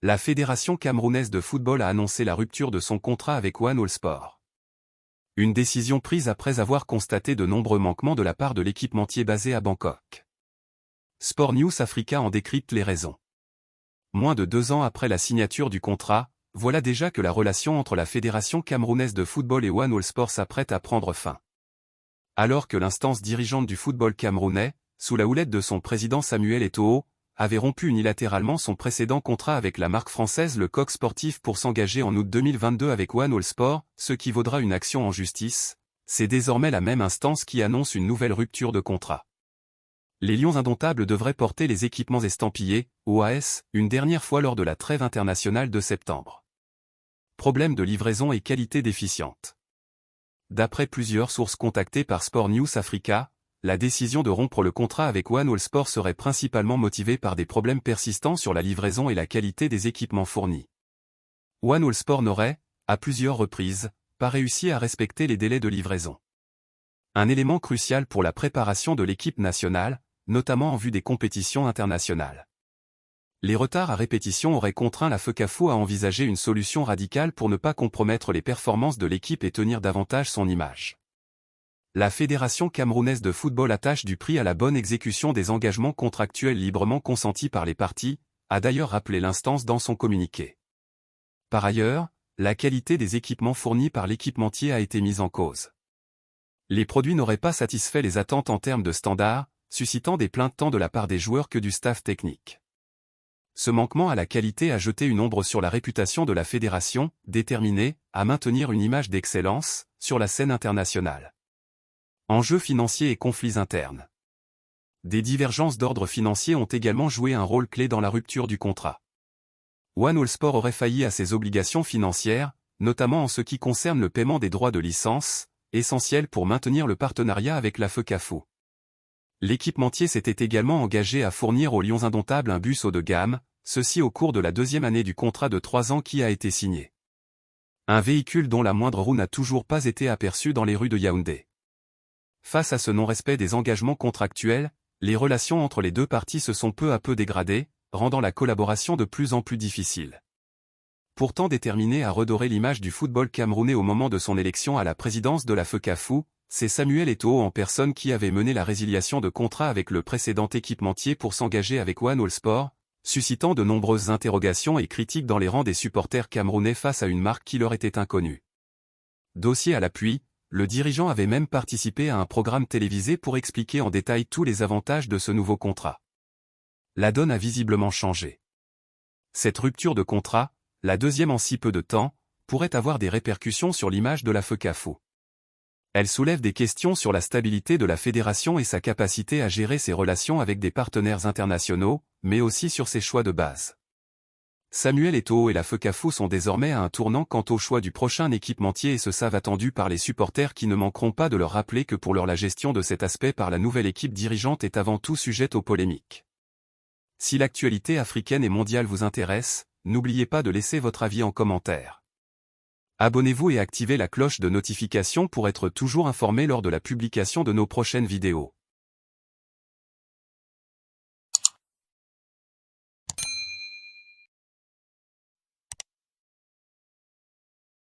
La Fédération camerounaise de football a annoncé la rupture de son contrat avec One All Sport. Une décision prise après avoir constaté de nombreux manquements de la part de l'équipementier basé à Bangkok. Sport News Africa en décrypte les raisons. Moins de 2 ans après la signature du contrat, voilà déjà que la relation entre la Fédération camerounaise de football et One All Sport s'apprête à prendre fin. Alors que l'instance dirigeante du football camerounais, sous la houlette de son président Samuel Eto'o, avait rompu unilatéralement son précédent contrat avec la marque française Le Coq Sportif pour s'engager en août 2022 avec One All Sport, ce qui vaudra une action en justice, c'est désormais la même instance qui annonce une nouvelle rupture de contrat. Les Lions indomptables devraient porter les équipements estampillés, OAS, une dernière fois lors de la trêve internationale de septembre. Problème de livraison et qualité déficiente. D'après plusieurs sources contactées par Sport News Africa, la décision de rompre le contrat avec One All Sport serait principalement motivée par des problèmes persistants sur la livraison et la qualité des équipements fournis. One All Sport n'aurait, à plusieurs reprises, pas réussi à respecter les délais de livraison. Un élément crucial pour la préparation de l'équipe nationale, notamment en vue des compétitions internationales. Les retards à répétition auraient contraint la FECAFO à envisager une solution radicale pour ne pas compromettre les performances de l'équipe et tenir davantage son image. La Fédération camerounaise de football attache du prix à la bonne exécution des engagements contractuels librement consentis par les parties, a d'ailleurs rappelé l'instance dans son communiqué. Par ailleurs, la qualité des équipements fournis par l'équipementier a été mise en cause. Les produits n'auraient pas satisfait les attentes en termes de standards, suscitant des plaintes tant de la part des joueurs que du staff technique. Ce manquement à la qualité a jeté une ombre sur la réputation de la fédération, déterminée à maintenir une image d'excellence sur la scène internationale. Enjeux financiers et conflits internes. Des divergences d'ordre financier ont également joué un rôle clé dans la rupture du contrat. One All Sport aurait failli à ses obligations financières, notamment en ce qui concerne le paiement des droits de licence, essentiel pour maintenir le partenariat avec la FECAFO. L'équipementier s'était également engagé à fournir aux Lions indomptables un bus haut de gamme, ceci au cours de la 2e année du contrat de 3 ans qui a été signé. Un véhicule dont la moindre roue n'a toujours pas été aperçue dans les rues de Yaoundé. Face à ce non-respect des engagements contractuels, les relations entre les deux parties se sont peu à peu dégradées, rendant la collaboration de plus en plus difficile. Pourtant déterminé à redorer l'image du football camerounais au moment de son élection à la présidence de la FECAFO, c'est Samuel Eto'o en personne qui avait mené la résiliation de contrat avec le précédent équipementier pour s'engager avec One All Sport, suscitant de nombreuses interrogations et critiques dans les rangs des supporters camerounais face à une marque qui leur était inconnue. Dossier à l'appui, le dirigeant avait même participé à un programme télévisé pour expliquer en détail tous les avantages de ce nouveau contrat. La donne a visiblement changé. Cette rupture de contrat, la 2e en si peu de temps, pourrait avoir des répercussions sur l'image de la FECAFO. Elle soulève des questions sur la stabilité de la fédération et sa capacité à gérer ses relations avec des partenaires internationaux, mais aussi sur ses choix de base. Samuel Eto'o et la FECAFO sont désormais à un tournant quant au choix du prochain équipementier et se savent attendus par les supporters qui ne manqueront pas de leur rappeler que pour leur la gestion de cet aspect par la nouvelle équipe dirigeante est avant tout sujette aux polémiques. Si l'actualité africaine et mondiale vous intéresse, n'oubliez pas de laisser votre avis en commentaire. Abonnez-vous et activez la cloche de notification pour être toujours informé lors de la publication de nos prochaines vidéos.